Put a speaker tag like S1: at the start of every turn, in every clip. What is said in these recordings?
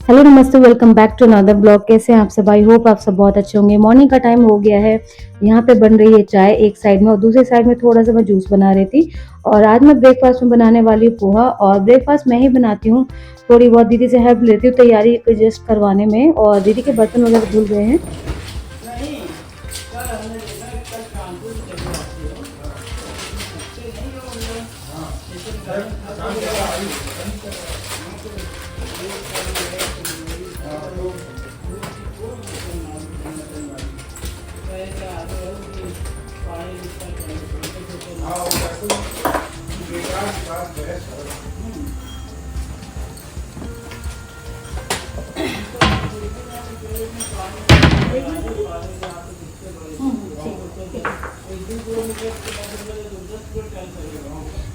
S1: Hello नमस्ते, welcome back to another blog. कैसे हैं आप सब? आई होप आप सब बहुत अच्छे होंगे। मॉर्निंग का टाइम हो गया है। यहाँ पे बन रही है चाय एक साइड में और दूसरी साइड में थोड़ा सा मैं जूस बना रही थी। और आज मैं ब्रेकफास्ट में बनाने वाली हूँ पोहा। और ब्रेकफास्ट मैं ही बनाती हूँ, थोड़ी बहुत दीदी से हेल्प लेती हूँ तैयारी एडजस्ट करवाने में। और दीदी के बर्तन वगैरह धुल गए हैं।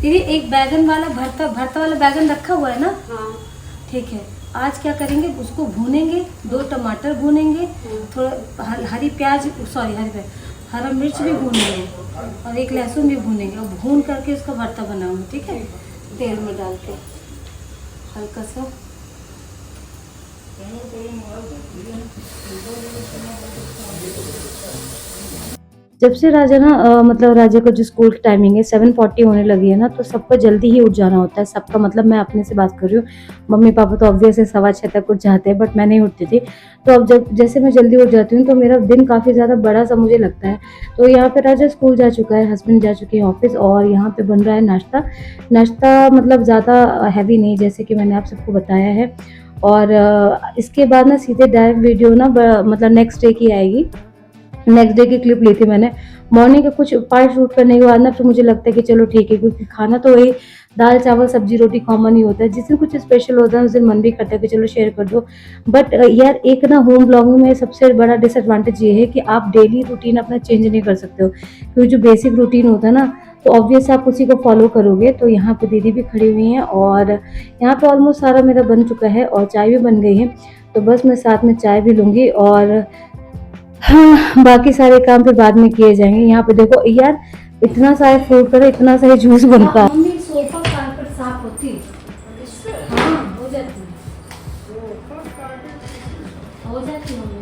S1: दीदी एक बैगन वाला भरता भरता वाला बैगन रखा हुआ है ना? हाँ ठीक है। आज क्या करेंगे, उसको भूनेंगे, 2 टमाटर भूनेंगे, थोड़ा हरी प्याज, सॉरी हरा मिर्च भी भूनेंगे और एक लहसुन भी भूनेंगे और भून करके उसका भरता बनाऊंगी। ठीक है, तेल में डाल के हल्का सा। जब से राजा ना मतलब राजा का जो स्कूल की टाइमिंग है 7:40 होने लगी है ना, तो सबको जल्दी ही उठ जाना होता है। सबका मतलब मैं अपने से बात कर रही हूँ। मम्मी पापा तो ऑब्वियस है 6:15 तक उठ जाते हैं, बट मैं नहीं उठती थी। तो अब जब जैसे मैं जल्दी उठ जाती हूँ तो मेरा दिन काफ़ी ज़्यादा बड़ा सा मुझे लगता है। तो यहाँ पे राजा स्कूल जा चुका है, हस्बैंड जा चुके हैं ऑफिस, और यहाँ पे बन रहा है नाश्ता। नाश्ता मतलब ज़्यादा हैवी नहीं, जैसे कि मैंने आप सबको बताया है। और इसके बाद ना सीधे डायरेक्ट वीडियो ना मतलब नेक्स्ट डे की आएगी। नेक्स्ट डे की क्लिप ली थी मैंने। मॉर्निंग का कुछ पार्ट शूट करने के बाद ना फिर मुझे लगता है कि चलो ठीक है, क्योंकि खाना तो वही दाल चावल सब्जी रोटी कॉमन ही होता है। जिस दिन कुछ स्पेशल होता है उस दिन मन भी करता है कि चलो शेयर कर दो। बट यार एक ना होम ब्लॉगिंग में सबसे बड़ा डिसएडवांटेज ये है कि आप डेली रूटीन अपना चेंज नहीं कर सकते हो, क्योंकि जो बेसिक रूटीन होता है ना, तो ऑब्वियस आप उसी को फॉलो करोगे। तो यहाँ पे दीदी भी खड़ी हुई हैं और यहाँ पे ऑलमोस्ट सारा मेरा बन चुका है और चाय भी बन गई है। तो बस मैं साथ में चाय भी लूँगी और हाँ, बाकी सारे काम फिर बाद में किए जाएंगे। यहाँ पे देखो यार, इतना सारा फ्रूट का इतना सारा जूस बनता है। मम्मी सोफा कारपेट साफ होती है? हाँ हो जाती है, हो जाती है मम्मी।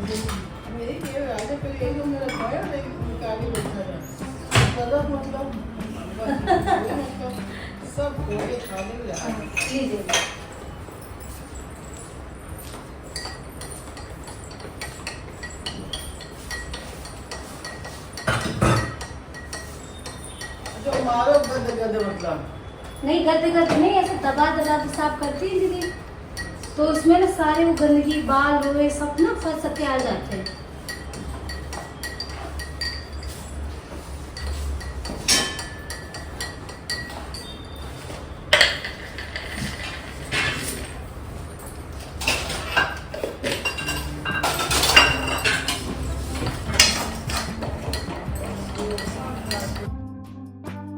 S1: मतलब नहीं गद्दे नहीं, ऐसे दबा दबा के साफ करती है दीदी। तो उसमें ना सारे वो गंदगी बाल रोए सब ना फंस के आ जाते हैं।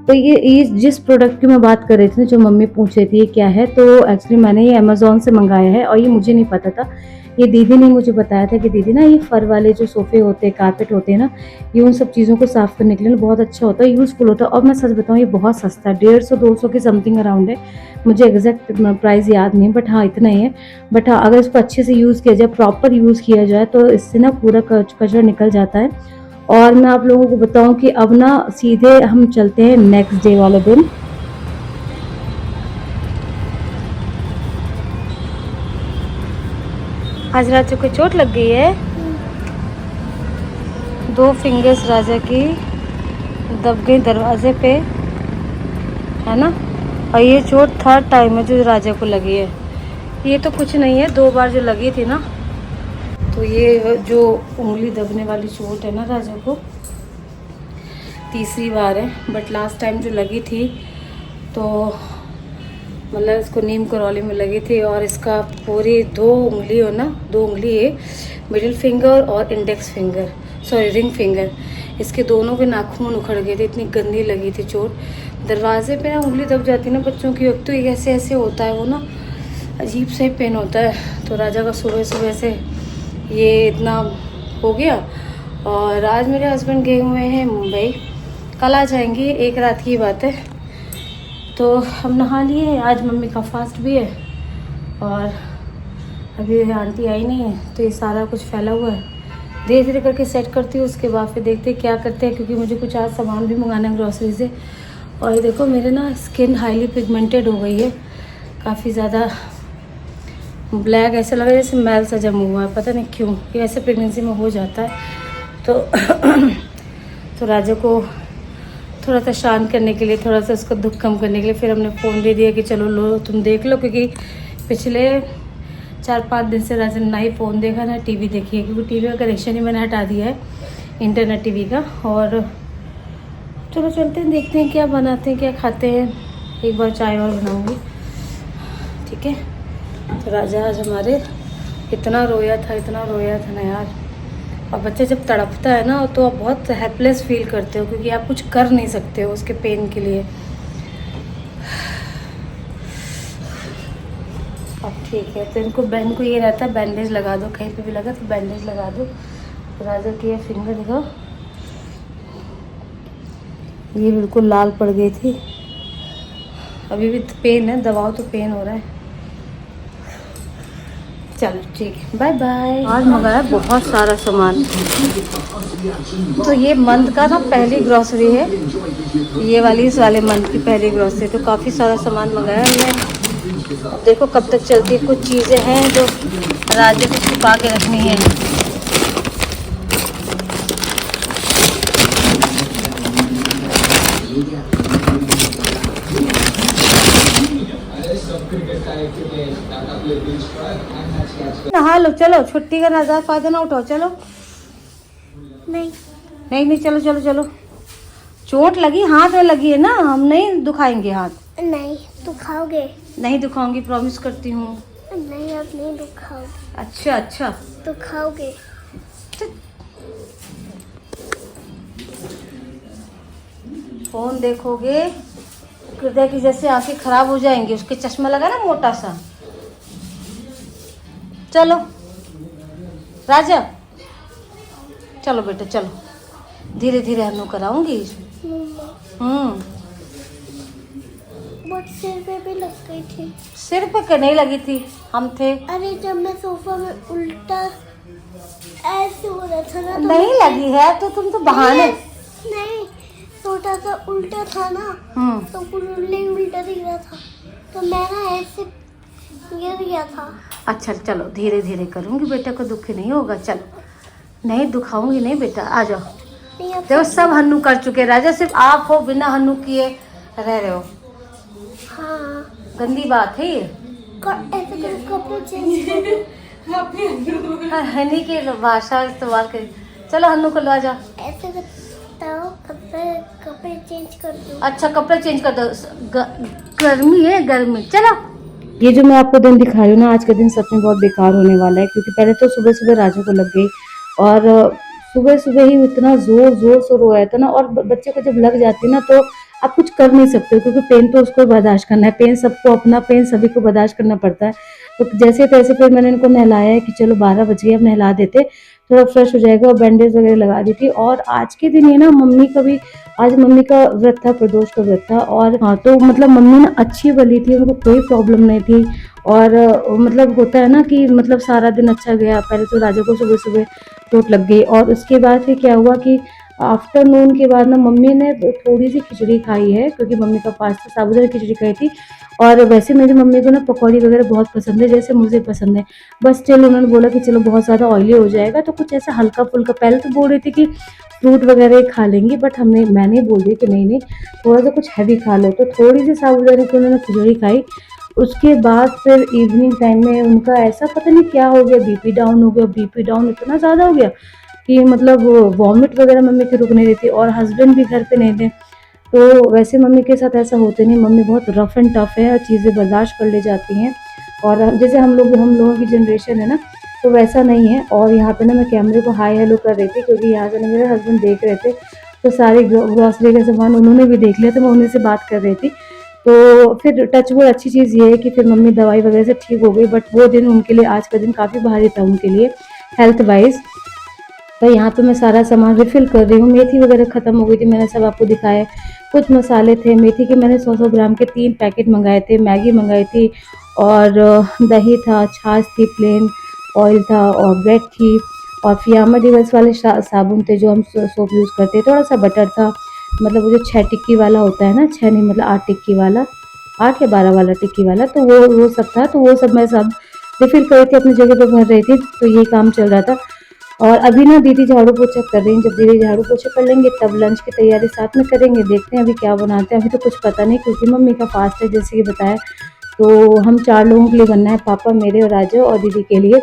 S1: तो ये जिस प्रोडक्ट की मैं बात कर रही थी ना, जो मम्मी पूछ रही थी ये क्या है, तो एक्चुअली मैंने ये अमेज़ोन से मंगाया है और ये मुझे नहीं पता था। ये दीदी ने मुझे बताया था कि दीदी ना ये फर वाले जो सोफ़े होते हैं, कारपेट होते हैं ना, ये उन सब चीज़ों को साफ़ करने के लिए बहुत अच्छा होता है, यूज़फुल होता है। और मैं सच बताऊँ ये बहुत सस्ता है, 150-200 के समथिंग अराउंड है। मुझे एग्जैक्ट प्राइस याद नहीं, बट हाँ इतना ही है। बट हाँ अगर इसको अच्छे से यूज़ किया जाए, प्रॉपर यूज़ किया जाए, तो इससे ना पूरा कचरा निकल जाता है। और मैं आप लोगों को बताऊं कि अब ना सीधे हम चलते हैं नेक्स्ट डे वाले दिन। आज राजा को चोट लग गई है, 2 फिंगर्स राजा की दब गई दरवाजे पे, है ना। और ये चोट 3rd टाइम है जो राजा को लगी है। ये तो कुछ नहीं है, 2 बार जो लगी थी ना। तो ये जो उंगली दबने वाली चोट है ना राजा को, 3री बार है। बट लास्ट टाइम जो लगी थी तो मतलब इसको नीम करौली में लगी थी। और इसका पूरी 2 उंगली हो ना, 2 उंगली है, मिडिल फिंगर और index finger, sorry ring finger, इसके दोनों के नाखून उखड़ गए थे, इतनी गंदी लगी थी चोट। दरवाजे पे ना उंगली दब जाती है ना बच्चों की, अब तो ये ऐसे ऐसे होता है, वो ना अजीब सा ही पेन होता है। तो राजा का सुबह सुबह से ये इतना हो गया। और आज मेरे हस्बैंड गए हुए हैं मुंबई, कल आ जाएंगे, 1 रात की बात है। तो हम नहा लिए, आज मम्मी का फास्ट भी है और अभी आंटी आई नहीं है तो ये सारा कुछ फैला हुआ है, धीरे धीरे करके सेट करती हूँ। उसके बाद फिर देखते हैं क्या करते हैं, क्योंकि मुझे कुछ आज सामान भी मंगाना है ग्रॉसरी से। और ये देखो मेरे ना स्किन हाईली पिगमेंटेड हो गई है, काफ़ी ज़्यादा ब्लैक, ऐसा लगा जैसे मैल सा जमा हुआ है, पता नहीं क्यों, ये ऐसे प्रेगनेंसी में हो जाता है। तो तो राजा को थोड़ा सा शांत करने के लिए, थोड़ा सा उसको दुख कम करने के लिए फिर हमने फ़ोन दे दिया कि चलो लो तुम देख लो, क्योंकि पिछले 4-5 दिन से राजा ने ना ही फ़ोन देखा ना टीवी देखी है, क्योंकि टीवी का कनेक्शन ही मैंने हटा दिया है, इंटरनेट टीवी का। और चलो चलते हैं, देखते हैं क्या बनाते हैं, क्या खाते हैं। एक बार चाय और बनाऊँगी, ठीक है। तो राजा आज हमारे इतना रोया था ना यार। और बच्चा जब तड़पता है ना तो आप बहुत हेल्पलेस फील करते हो, क्योंकि आप कुछ कर नहीं सकते हो उसके पेन के लिए। अब ठीक है, तो इनको बहन को ये रहता है बैंडेज लगा दो, कहीं पे भी लगा तो बैंडेज लगा दो। तो राजा की ये फिंगर दिखाओ, ये बिल्कुल लाल पड़ गई थी, अभी भी पेन है, दबाओ तो पेन हो रहा है। चलो ठीक है, बाय बाय। आज मंगाया बहुत सारा सामान, तो ये मंथ का ना पहली ग्रॉसरी है, ये वाली इस वाले मंथ की पहली ग्रॉसरी। तो काफ़ी सारा सामान मंगाया हमने, देखो कब तक चलती है। कुछ चीज़ें हैं जो राज्य को छुपा के रखनी है। नहा लो, चलो छुट्टी का नज़ारा फायदा ना उठाओ, चलो। नहीं नहीं नहीं, चलो चलो चलो। चोट लगी, हाथ में लगी है ना, हम नहीं दुखाएंगे हाथ।
S2: नहीं दुखाओगे।
S1: नहीं दुखाऊंगी, प्रॉमिस करती हूँ।
S2: नहीं आप नहीं दुखाओगे।
S1: अच्छा अच्छा,
S2: दुखाओगे।
S1: फोन देखोगे हृदय की जैसे आंखें खराब हो जाएंगी, उसके चश्मा लगा ना मोटा सा। चलो राजा, चलो बेटा चलो, धीरे धीरे हनु कराऊंगी।
S2: बहुत सिर पे भी लग गई थी।
S1: सिर पे नहीं लगी थी, हम थे।
S2: अरे जब मैं सोफा में उल्टा ऐसे हो रहा था ना, तो
S1: नहीं लगी है तो तुम तो बहाने।
S2: नहीं छोटा सा उल्टा था ना, तो पूरा उल्टा दिख रहा था, तो मैं ना ऐसे गिर गया था।
S1: अच्छा चलो, धीरे धीरे करूंगी, बेटा को दुख नहीं होगा। चलो, नहीं दुखाऊंगी नहीं बेटा, आ जाओ। देखो सब हन्नू कर चुके, राजा सिर्फ आप हो बिना हन्नू किए रह रहे हो।
S2: हाँ
S1: गंदी बात है ये।
S2: ऐसे करो, कपड़े चेंज करो।
S1: हनी की भाषा इस्तेमाल करी। चलो हन्नू को ला जा।
S2: ऐसे बताओ, कपड़े चेंज कर दो।
S1: अच्छा कपड़े चेंज कर दो, गर्मी है गर्मी। चलो, ये जो मैं आपको दिन दिखा रही हूँ ना, आज का दिन सच में बहुत बेकार होने वाला है, क्योंकि पहले तो सुबह सुबह राजू को लग गई, और सुबह सुबह ही इतना जोर जोर से रोया था ना। और बच्चे को जब लग जाती है ना तो आप कुछ कर नहीं सकते, क्योंकि पेन तो उसको बर्दाश्त करना है, पेन सबको अपना, पेन सभी को बर्दाश्त करना पड़ता है। तो जैसे तैसे फिर मैंने इनको नहलाया है कि चलो 12 बज गए, अब नहला देते, थोड़ा फ्रेश हो जाएगा, और बैंडेज वगैरह लगा दी थी। और आज के दिन ये ना मम्मी का भी, आज मम्मी का व्रत था, प्रदोष का व्रत था। और हाँ, तो मतलब मम्मी ना अच्छी बली थी, उनको कोई प्रॉब्लम नहीं थी। और मतलब होता है ना कि मतलब सारा दिन अच्छा गया। पहले तो राजा को सुबह सुबह चोट लग गई, और उसके बाद फिर क्या हुआ कि आफ्टरनून के बाद ना मम्मी ने थोड़ी सी खिचड़ी खाई है, क्योंकि मम्मी का पास था, साबूदाना खिचड़ी खाई थी। और वैसे मेरी मम्मी को ना पकौड़ी वगैरह बहुत पसंद है, जैसे मुझे पसंद है। बस स्टिल उन्होंने बोला कि चलो बहुत ज़्यादा ऑयली हो जाएगा, तो कुछ ऐसा हल्का फुल्का, पहले तो बोल रही थी कि फ्रूट वगैरह खा लेंगी, बट मैंने बोल दी कि नहीं नहीं, थोड़ा सा कुछ हैवी खा लो। तो थोड़ी सी साबूदाना की उन्होंने खिचड़ी खाई। उसके बाद फिर इवनिंग टाइम में उनका ऐसा पता नहीं क्या हो गया, बीपी डाउन हो गया। बीपी डाउन इतना ज़्यादा हो गया कि मतलब वॉमिट वगैरह मम्मी की रुक नहीं रही थी, और हस्बैंड भी घर पे नहीं थे। तो वैसे मम्मी के साथ ऐसा होते नहीं, मम्मी बहुत रफ एंड टफ है, चीज़ें बर्दाश्त कर ले जाती हैं। और जैसे हम लोगों की जनरेशन है ना, तो वैसा नहीं है। और यहाँ पे ना मैं कैमरे को हाई हेलो कर रही थी, क्योंकि यहाँ से ना मेरे हस्बैंड देख रहे थे, तो सारे ग्रॉसरी का सामान उन्होंने भी देख लिया, तो मैं उन्हीं से बात कर रही थी। तो फिर टच वो अच्छी चीज़ ये है कि फिर मम्मी दवाई वगैरह से ठीक हो गई, बट वो दिन उनके लिए, आज का दिन काफ़ी भारी था उनके लिए हेल्थ वाइज। तो यहाँ पे मैं सारा सामान रिफ़िल कर रही हूँ। मेथी वगैरह ख़त्म हो गई थी, मैंने सब आपको दिखाया। कुछ मसाले थे, मेथी के मैंने 100-100 ग्राम के 3 पैकेट मँगाए थे, मैगी मँगाई थी और दही था, छाछ थी प्लेन, ऑयल था और ब्रेड थी और फियामा डिवाइस वाले साबुन थे जो हम सोप यूज़ करते हैं। थोड़ा-सा बटर था, मतलब वो जो 6 टिक्की वाला होता है ना, 6 नहीं मतलब 8 टिक्की वाला, 8 या 12 वाला टिक्की वाला, तो वो सब था। तो वो सब मैं सब रिफ़िल कर रही थी, अपनी जगह पे भर रही थी, तो ये काम चल रहा था। और अभी ना दीदी झाड़ू पोछा कर रही हैं, जब दीदी झाड़ू पोछा कर लेंगे तब लंच की तैयारी साथ में करेंगे। देखते हैं अभी क्या बनाते हैं, अभी तो कुछ पता नहीं क्योंकि मम्मी का फास्ट है जैसे कि बताया। तो हम 4 लोगों के लिए बनना है, पापा, मेरे और राजा और दीदी के लिए।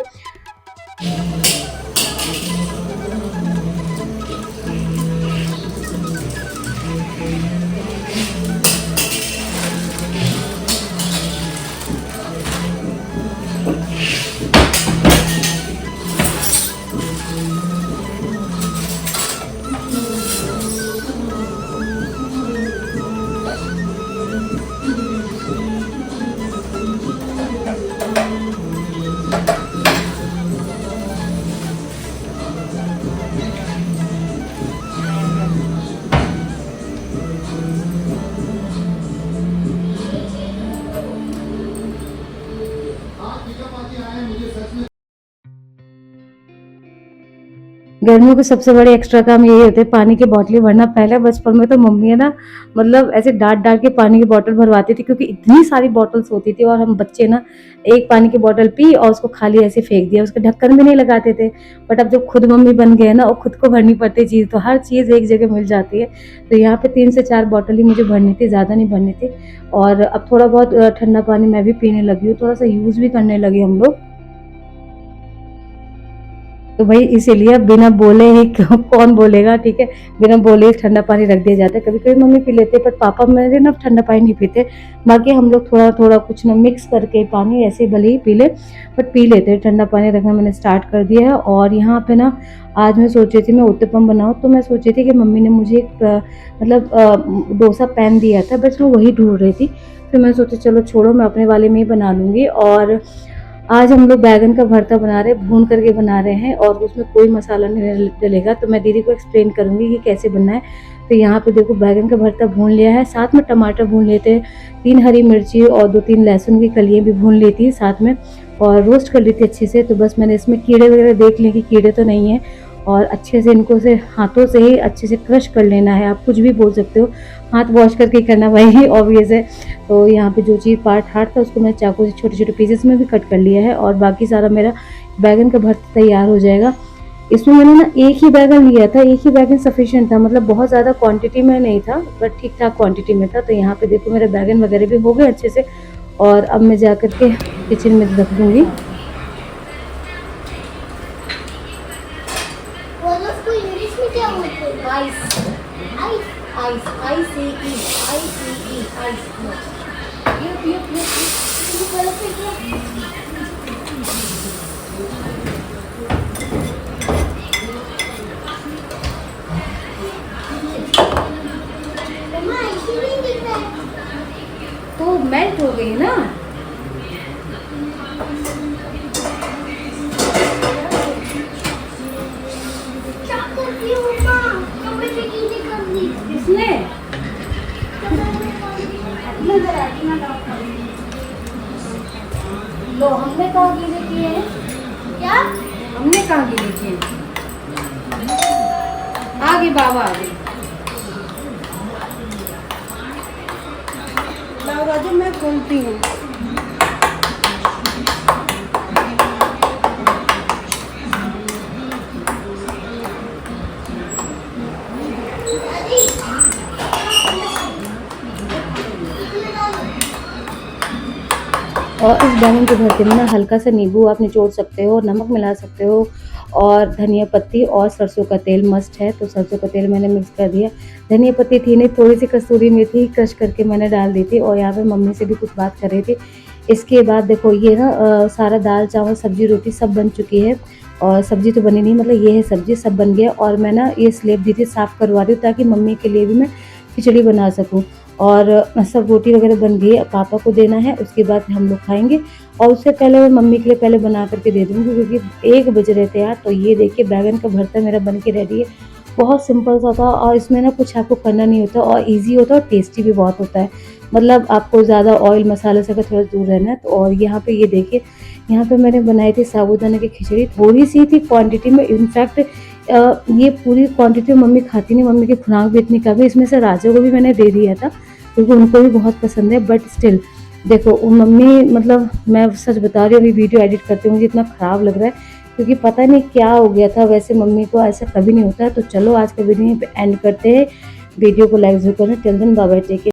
S1: गर्मियों के सबसे बड़े एक्स्ट्रा काम यही होते हैं, पानी की बॉटलें भरना। पहले बचपन में तो मम्मी है ना, मतलब ऐसे डांट-डांट के पानी की बॉटल भरवाती थी क्योंकि इतनी सारी बॉटल्स होती थी और हम बच्चे ना एक पानी की बॉटल पी और उसको खाली ऐसे फेंक दिया, उसका ढक्कन भी नहीं लगाते थे। बट अब जब खुद मम्मी बन गए ना और खुद को भरनी पड़ती चीज़, तो हर चीज़ एक जगह मिल जाती है। तो यहाँ पे 3 से 4 बॉटल ही मुझे भरनी थी, ज़्यादा नहीं भरनी थी। और अब थोड़ा बहुत ठंडा पानी मैं भी पीने लगी हूँ, थोड़ा सा यूज़ भी करने लगे हम लोग। तो भाई इसीलिए बिना बोले ही कौन बोलेगा, ठीक है, बिना बोले ही ठंडा पानी रख दिया जाता है। कभी कभी मम्मी पी लेते पर पापा मेरे ना ठंडा पानी नहीं पीते। बाकी हम लोग थोड़ा थोड़ा कुछ ना मिक्स करके पानी ऐसे भले ही पी ले बट पी लेते हैं। ठंडा पानी रखना मैंने स्टार्ट कर दिया है। और यहाँ पे ना आज मैं सोच रही थी मैं उत्तपम बनाऊँ, तो मैं सोच रही थी कि मम्मी ने मुझे एक डोसा पैन दिया था, बस मैं वही ढूंढ रही थी। फिर मैं सोचा चलो छोड़ो, मैं अपने वाले में ही बना लूँगी। और आज हम लोग बैंगन का भरता बना रहे हैं, भून करके बना रहे हैं और उसमें कोई मसाला नहीं डलेगा। तो मैं दीदी को एक्सप्लेन करूँगी कि कैसे बनना है। तो यहाँ पे देखो बैगन का भरता भून लिया है, साथ में टमाटर भून लेते हैं, 3 हरी मिर्ची और 2-3 लहसुन की कलियाँ भी भून लेती है साथ में और रोस्ट कर ली थी अच्छे से। तो बस मैंने इसमें कीड़े वगैरह देख लिए कि कीड़े तो नहीं है और अच्छे से इनको से हाथों से ही अच्छे से क्रश कर लेना है। आप कुछ भी बोल सकते हो, हाथ वॉश करके ही करना भाई ऑब्वियस है। तो यहाँ पे जो चीज़ पार्ट हार्ड था उसको मैं चाकू से छोटे छोटे पीसेस में भी कट कर लिया है और बाकी सारा मेरा बैगन का भरता तैयार हो जाएगा। इसमें मैंने ना एक ही बैगन लिया था, एक ही बैगन सफिशिएंट था, मतलब बहुत ज़्यादा क्वांटिटी में नहीं था बट ठीक ठाक क्वांटिटी में था। तो यहाँ पे देखो मेरे बैगन वगैरह भी हो गए अच्छे से और अब मैं जा कर के किचन में रख दूँगी।
S2: वो लोग को इंग्लिश में क्या बोलते हैं? Ice. Ice. Ice. I-C-E. I-C-E. Ice. ये बोलो फिर क्या? मम्मा ऐसे नहीं दिख रहा है।
S1: तो मेल्ट हो गई ना।
S2: क्या करती हो मम्मा? कपड़े पे गीले कर दी।
S1: किसने? लो हमने कहाँ गीले किए हैं?
S2: क्या?
S1: हमने कहाँ गीले किए? आगे बाबा आगे। लाओ राजू मैं खोलती हूँ। और इस बैंगन के भरते में ना हल्का सा नींबू आप निचोड़ सकते हो, नमक मिला सकते हो और धनिया पत्ती और सरसों का तेल मस्ट है। तो सरसों का तेल मैंने मिक्स कर दिया। धनिया पत्ती थी नहीं, थोड़ी सी कसूरी मेथी क्रश करके मैंने डाल दी थी और यहाँ पे मम्मी से भी कुछ बात कर रही थी। इसके बाद देखो ये ना सारा दाल चावल सब्जी रोटी सब बन चुकी है और सब्जी तो बनी नहीं, मतलब ये है सब्जी सब बन गया। और मैं ना ये स्लेब दीदी साफ़ करवा रही हूँ ताकि मम्मी के लिए भी मैं खिचड़ी बना सकूँ। और सब रोटी वगैरह बन गई है, पापा को देना है, उसके बाद हम लोग खाएंगे और उससे पहले मैं मम्मी के लिए पहले बना करके दे दूँगी, क्योंकि 1 बज रहे थे यार। तो ये देखिए बैगन का भरता मेरा बन के रेडी है। बहुत सिंपल सा था और इसमें ना कुछ आपको करना नहीं होता और ईज़ी होता है और टेस्टी भी बहुत होता है। मतलब आपको ज़्यादा ऑयल मसाले से अगर थोड़ा दूर रहना है तो। और यहाँ पे ये देखिए, यहाँ पे मैंने बनाई थी साबूदाना की खिचड़ी, थोड़ी-सी थी क्वांटिटी में। इनफैक्ट ये पूरी क्वांटिटी मम्मी खाती नहीं, मम्मी की खुराक भी इतनी कम है। इसमें से राजा को भी मैंने दे दिया था, क्योंकि उनको भी बहुत पसंद है। बट स्टिल देखो वो मम्मी, मतलब मैं सच बता रही हूँ, अभी वीडियो एडिट करते हुए मुझे इतना ख़राब लग रहा है, क्योंकि पता नहीं क्या हो गया था। वैसे मम्मी को ऐसा कभी नहीं होता है। तो चलो आज का वीडियो यहीं पे एंड करते हैं। वीडियो को लाइक ज़रूर करना। Till then bye bye, take care.